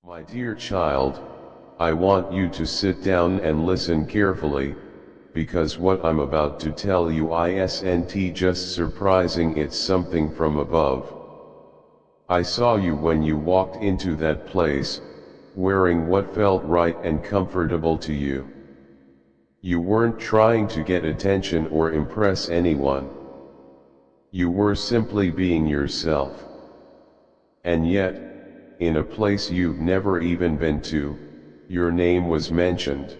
My dear child, I want you to sit down and listen carefully, because what I'm about to tell you isn't just surprising, it's something from above. I saw you when you walked into that place, wearing what felt right and comfortable to you. You weren't trying to get attention or impress anyone. You were simply being yourself. And yet, in a place you've never even been to, your name was mentioned.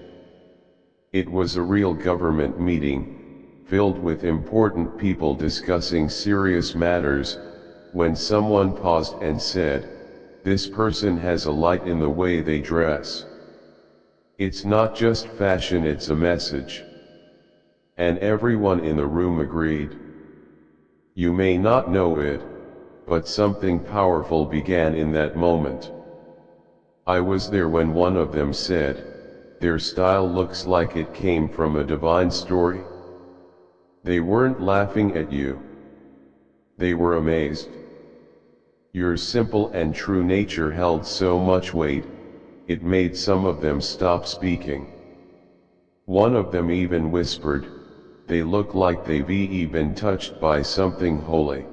It was a real government meeting, filled with important people discussing serious matters, when someone paused and said, "This person has a light in the way they dress. It's not just fashion, it's a message." And everyone in the room agreed. You may not know it, but something powerful began in that moment. I was there when one of them said, "Their style looks like it came from a divine story." They weren't laughing at you. They were amazed. Your simple and true nature held so much weight, it made some of them stop speaking. One of them even whispered, "They look like they've been touched by something holy."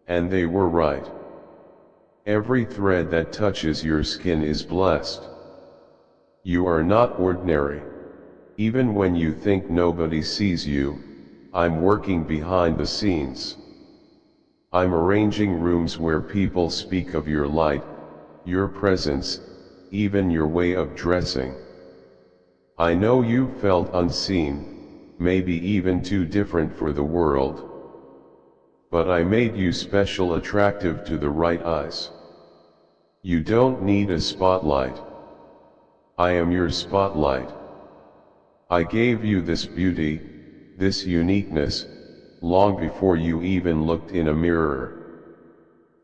And they were right. Every thread that touches your skin is blessed. You are not ordinary. Even when you think nobody sees you, I'm working behind the scenes. I'm arranging rooms where people speak of your light, your presence, even your way of dressing. I know you felt unseen, maybe even too different for the world. But I made you special, attractive to the right eyes. You don't need a spotlight. I am your spotlight. I gave you this beauty, this uniqueness, long before you even looked in a mirror.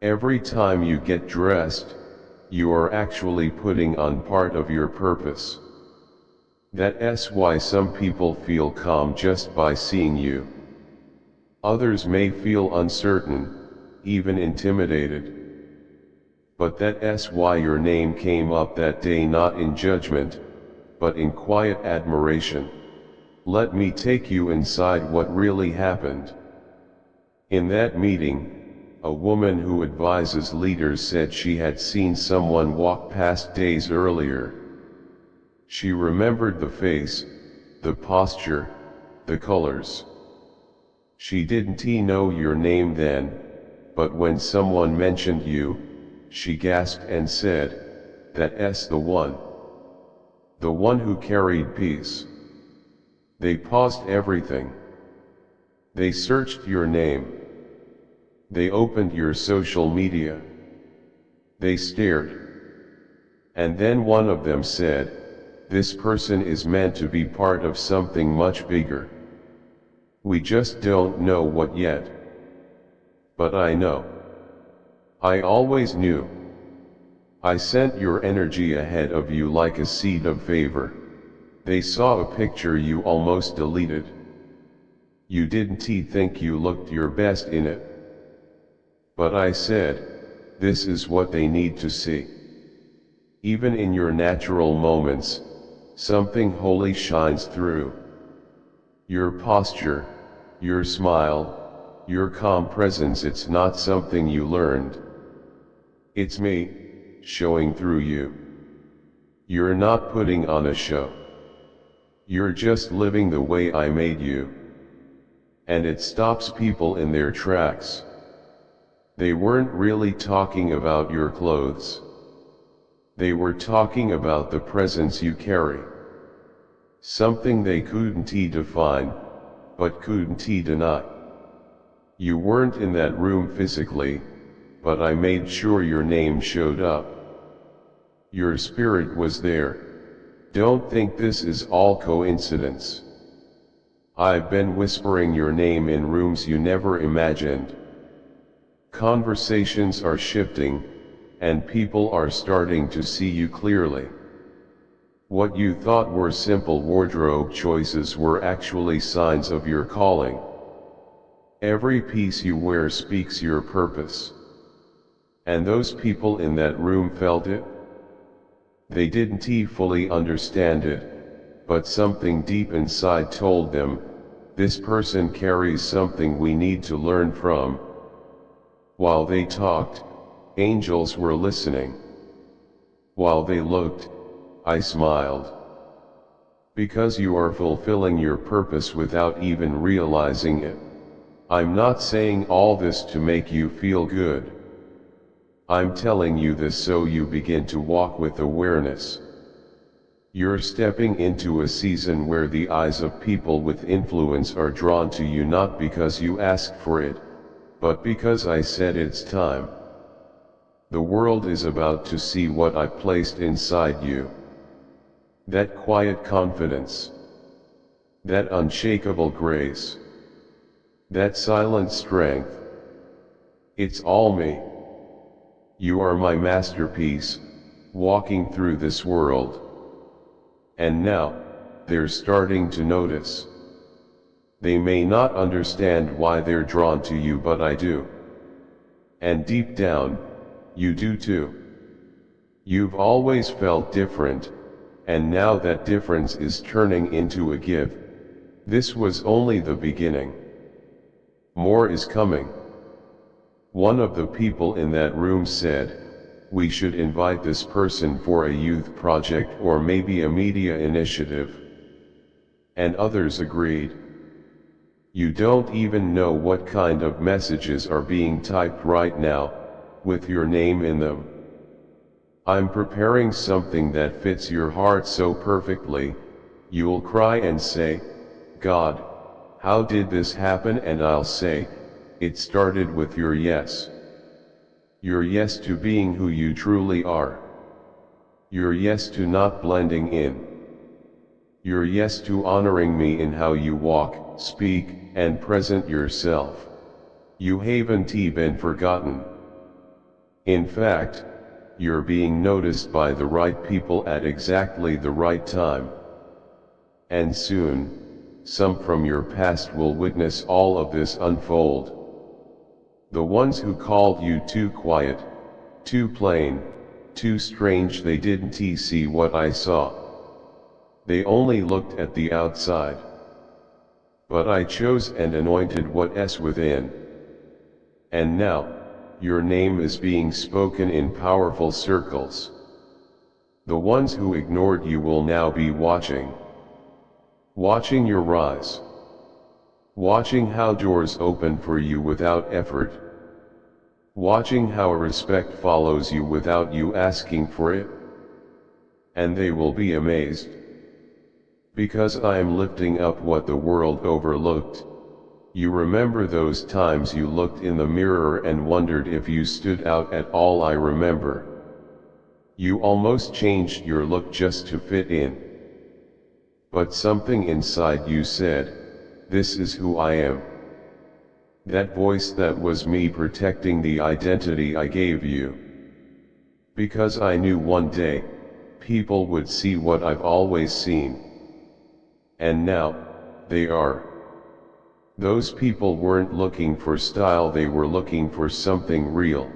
Every time you get dressed, you are actually putting on part of your purpose. That's why some people feel calm just by seeing you. Others may feel uncertain, even intimidated. But that's why your name came up that day, not in judgment, but in quiet admiration. Let me take you inside what really happened. In that meeting, a woman who advises leaders said she had seen someone walk past days earlier. She remembered the face, the posture, the colors. She didn't know your name then, but when someone mentioned you, she gasped and said, "That's the one. The one who carried peace." They paused everything. They searched your name. They opened your social media. They stared. And then one of them said, "This person is meant to be part of something much bigger. We just don't know what yet. But I know. I always knew. I sent your energy ahead of you like a seed of favor." They saw a picture you almost deleted. You didn't think you looked your best in it. But I said, "This is what they need to see." Even in your natural moments, something holy shines through. Your posture, your smile, your calm presence, it's not something you learned. It's me, showing through you. You're not putting on a show. You're just living the way I made you. And it stops people in their tracks. They weren't really talking about your clothes. They were talking about the presence you carry. Something they couldn't define, but couldn't deny. You weren't in that room physically, but I made sure your name showed up. Your spirit was there. Don't think this is all coincidence. I've been whispering your name in rooms you never imagined. Conversations are shifting, and people are starting to see you clearly. What you thought were simple wardrobe choices were actually signs of your calling. Every piece you wear speaks your purpose. And those people in that room felt it. They didn't fully understand it, but something deep inside told them, this person carries something we need to learn from. While they talked, angels were listening. While they looked, I smiled. Because you are fulfilling your purpose without even realizing it. I'm not saying all this to make you feel good. I'm telling you this so you begin to walk with awareness. You're stepping into a season where the eyes of people with influence are drawn to you not because you asked for it, but because I said it's time. The world is about to see what I placed inside you. That quiet confidence. That unshakable grace. That silent strength. It's all me. You are my masterpiece, walking through this world. And now, they're starting to notice. They may not understand why they're drawn to you, but I do. And deep down, you do too. You've always felt different, and now that difference is turning into a gift. This was only the beginning. More is coming. One of the people in that room said, we should invite this person for a youth project or maybe a media initiative. And others agreed. You don't even know what kind of messages are being typed right now, with your name in them. I'm preparing something that fits your heart so perfectly, you'll cry and say, God, how did this happen? And I'll say, it started with your yes. Your yes to being who you truly are. Your yes to not blending in. Your yes to honoring me in how you walk, speak, and present yourself. You haven't been forgotten. In fact, you're being noticed by the right people at exactly the right time. And soon, some from your past will witness all of this unfold. The ones who called you too quiet, too plain, too strange, they didn't see what I saw. They only looked at the outside. But I chose and anointed what's within. And now, your name is being spoken in powerful circles. The ones who ignored you will now be watching. Watching your rise. Watching how doors open for you without effort. Watching how respect follows you without you asking for it. And they will be amazed. Because I am lifting up what the world overlooked. You remember those times you looked in the mirror and wondered if you stood out at all. I remember. You almost changed your look just to fit in. But something inside you said, this is who I am. That voice, that was me protecting the identity I gave you. Because I knew one day, people would see what I've always seen. And now, they are. Those people weren't looking for style, they were looking for something real.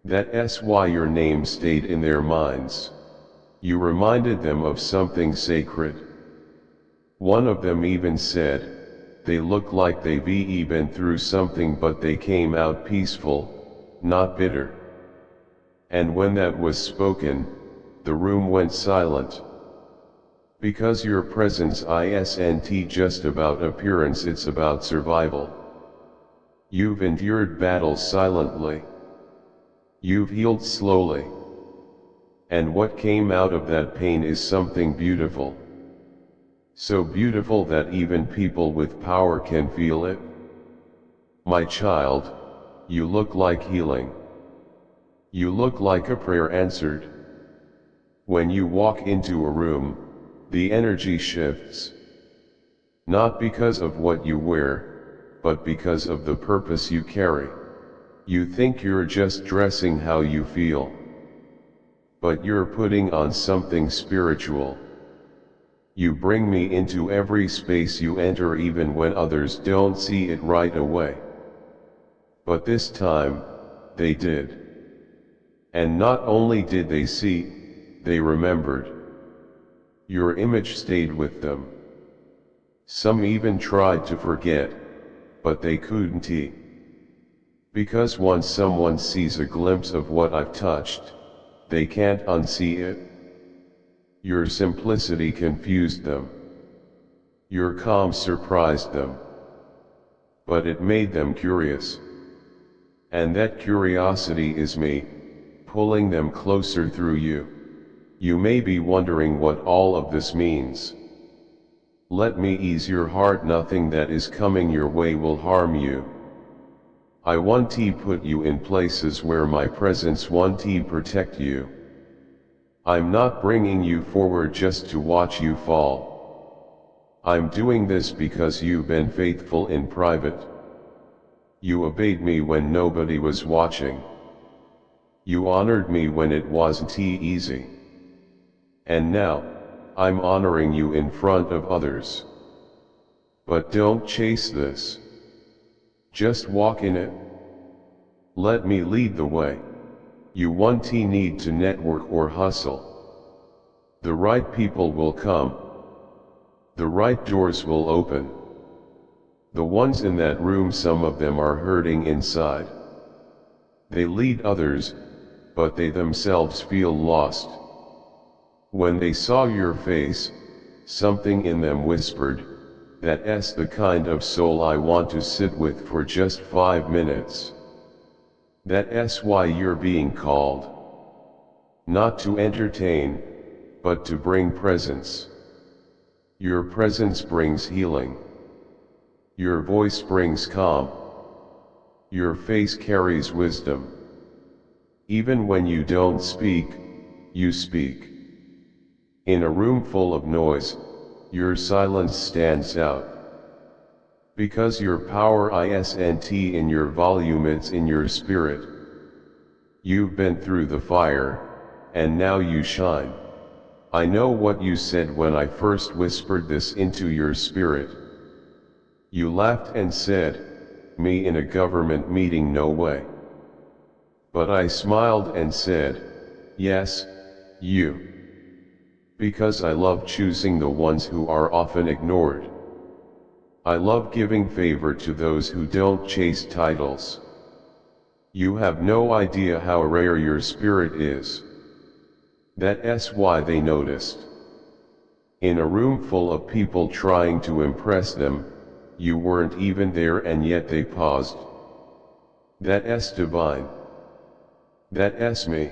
That's why your name stayed in their minds. You reminded them of something sacred. One of them even said, they look like they've been through something, but they came out peaceful, not bitter. And when that was spoken, the room went silent. Because your presence isn't just about appearance, it's about survival. You've endured battles silently. You've healed slowly. And what came out of that pain is something beautiful. So beautiful that even people with power can feel it. My child, you look like healing. You look like a prayer answered. When you walk into a room, the energy shifts. Not because of what you wear, but because of the purpose you carry. You think you're just dressing how you feel. But you're putting on something spiritual. You bring me into every space you enter, even when others don't see it right away. But this time, they did. And not only did they see, they remembered. Your image stayed with them. Some even tried to forget, but they couldn't. Because once someone sees a glimpse of what I've touched, they can't unsee it. Your simplicity confused them. Your calm surprised them. But it made them curious. And that curiosity is me, pulling them closer through you. You may be wondering what all of this means. Let me ease your heart. Nothing that is coming your way will harm you. I want to put you in places where my presence want to protect you. I'm not bringing you forward just to watch you fall. I'm doing this because you've been faithful in private. You obeyed me when nobody was watching. You honored me when it wasn't easy. And now, I'm honoring you in front of others. But don't chase this. Just walk in it. Let me lead the way. You won't need to network or hustle. The right people will come. The right doors will open. The ones in that room, some of them are hurting inside. They lead others, but they themselves feel lost. When they saw your face, something in them whispered, "That's the kind of soul I want to sit with for just 5 minutes." That's why you're being called. Not to entertain, but to bring presence. Your presence brings healing. Your voice brings calm. Your face carries wisdom. Even when you don't speak, you speak. In a room full of noise, your silence stands out. Because your power isn't in your volume, it's in your spirit. You've been through the fire, and now you shine. I know what you said when I first whispered this into your spirit. You laughed and said, "Me in a government meeting, no way." But I smiled and said, "Yes, you." Because I love choosing the ones who are often ignored. I love giving favor to those who don't chase titles. You have no idea how rare your spirit is. That's why they noticed. In a room full of people trying to impress them, you weren't even there, and yet they paused. That's divine. That's me.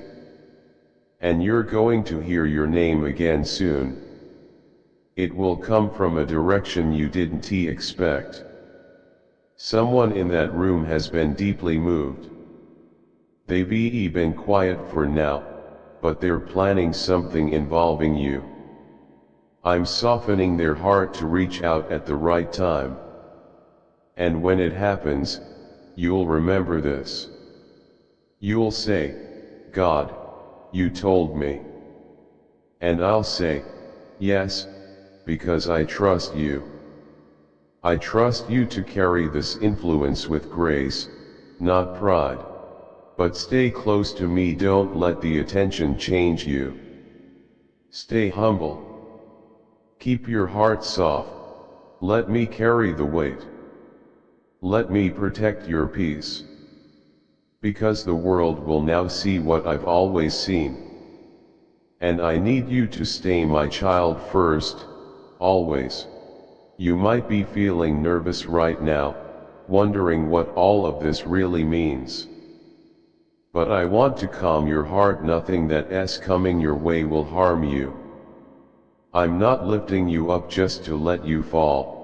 And you're going to hear your name again soon. It will come from a direction you didn't expect. Someone in that room has been deeply moved. They've been quiet for now, but they're planning something involving you. I'm softening their heart to reach out at the right time. And when it happens, you'll remember this. You'll say, "God, you told me." And I'll say, "Yes, because I trust you. I trust you to carry this influence with grace, not pride. But stay close to me, don't let the attention change you. Stay humble. Keep your heart soft. Let me carry the weight. Let me protect your peace. Because the world will now see what I've always seen. And I need you to stay my child first, always. You might be feeling nervous right now, wondering what all of this really means. But I want to calm your heart. Nothing that's coming your way will harm you. I'm not lifting you up just to let you fall.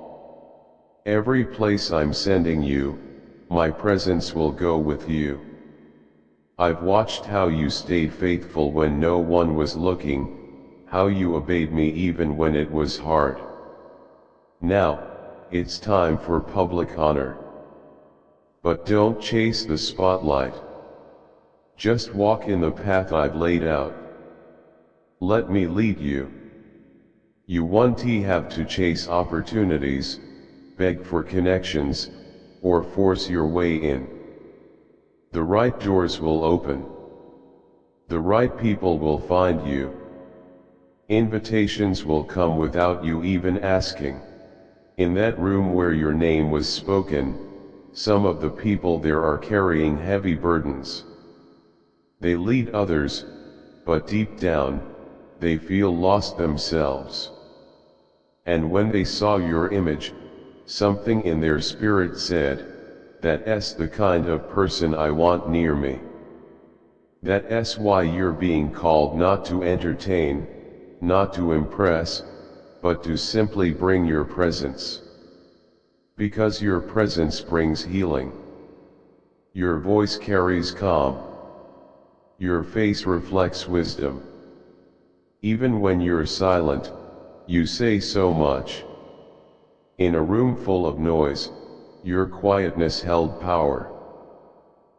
Every place I'm sending you, my presence will go with you. I've watched how you stayed faithful when no one was looking, how you obeyed me even when it was hard. Now, it's time for public honor. But don't chase the spotlight. Just walk in the path I've laid out. Let me lead you. You won't have to chase opportunities, beg for connections, or force your way in. The right doors will open. The right people will find you. Invitations will come without you even asking. In that room where your name was spoken, some of the people there are carrying heavy burdens. They lead others, but deep down, they feel lost themselves. And when they saw your image, something in their spirit said, "That's the kind of person I want near me." That's why you're being called not to entertain, not to impress, but to simply bring your presence. Because your presence brings healing. Your voice carries calm. Your face reflects wisdom. Even when you're silent, you say so much. In a room full of noise, your quietness held power.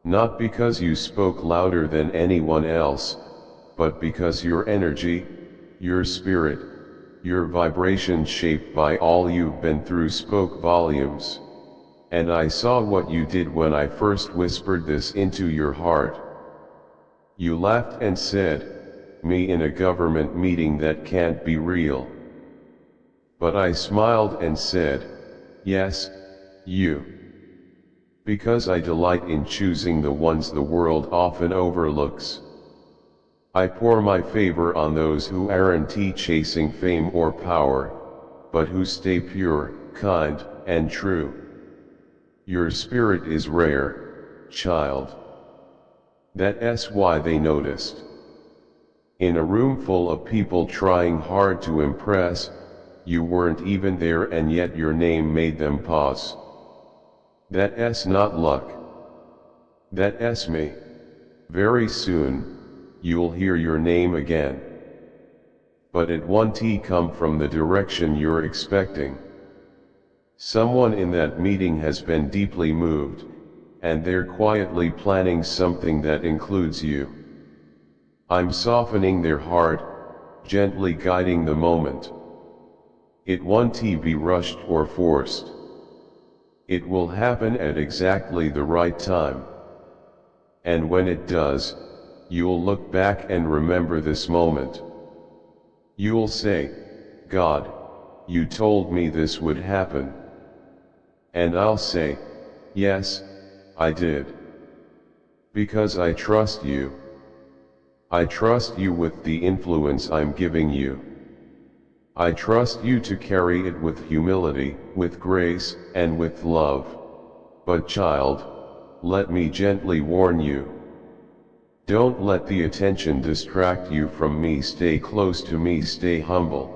Not because you spoke louder than anyone else, but because your energy, your spirit, your vibration shaped by all you've been through spoke volumes. And I saw what you did when I first whispered this into your heart. You laughed and said, "Me in a government meeting, that can't be real." But I smiled and said, "Yes, you." Because I delight in choosing the ones the world often overlooks. I pour my favor on those who aren't chasing fame or power, but who stay pure, kind, and true. Your spirit is rare, child. That's why they noticed. In a room full of people trying hard to impress, you weren't even there, and yet your name made them pause. That's not luck. That's me. Very soon, you'll hear your name again. But it won't come from the direction you're expecting. Someone in that meeting has been deeply moved, and they're quietly planning something that includes you. I'm softening their heart, gently guiding the moment. It won't be rushed or forced. It will happen at exactly the right time. And when it does, you'll look back and remember this moment. You'll say, "God, you told me this would happen." And I'll say, "Yes, I did. Because I trust you. I trust you with the influence I'm giving you. I trust you to carry it with humility, with grace, and with love. But child, let me gently warn you. Don't let the attention distract you from me. Stay close to me, stay humble.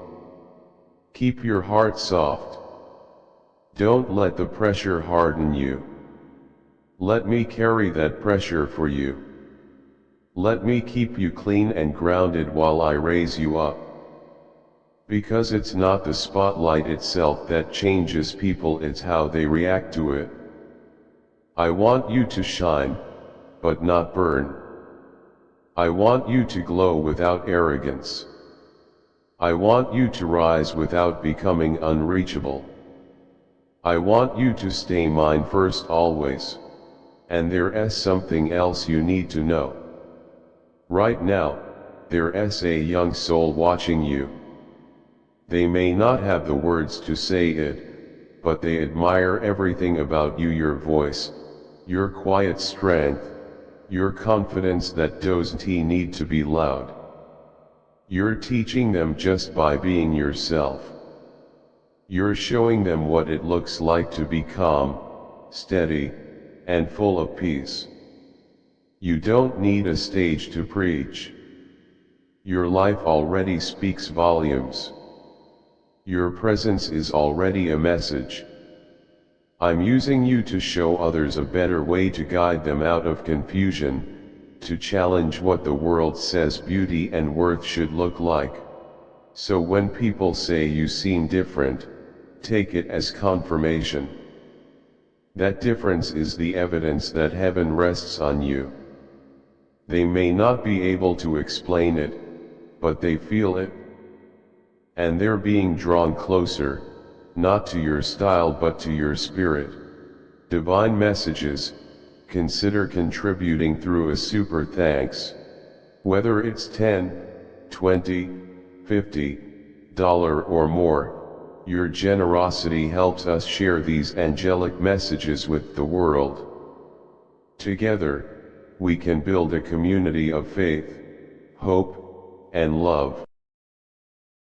Keep your heart soft. Don't let the pressure harden you. Let me carry that pressure for you. Let me keep you clean and grounded while I raise you up. Because it's not the spotlight itself that changes people, it's how they react to it. I want you to shine, but not burn. I want you to glow without arrogance. I want you to rise without becoming unreachable. I want you to stay mine first always. And there's something else you need to know. Right now, there's a young soul watching you. They may not have the words to say it, but they admire everything about you: your voice, your quiet strength, your confidence that doesn't need to be loud. You're teaching them just by being yourself. You're showing them what it looks like to be calm, steady, and full of peace. You don't need a stage to preach. Your life already speaks volumes. Your presence is already a message. I'm using you to show others a better way, to guide them out of confusion, to challenge what the world says beauty and worth should look like. So when people say you seem different, take it as confirmation. That difference is the evidence that heaven rests on you. They may not be able to explain it, but they feel it. And they're being drawn closer, not to your style but to your spirit. Divine messages, consider contributing through a super thanks. Whether it's 10, 20, $50 or more. Your generosity helps us share these angelic messages with the world. Together, we can build a community of faith, hope, and love.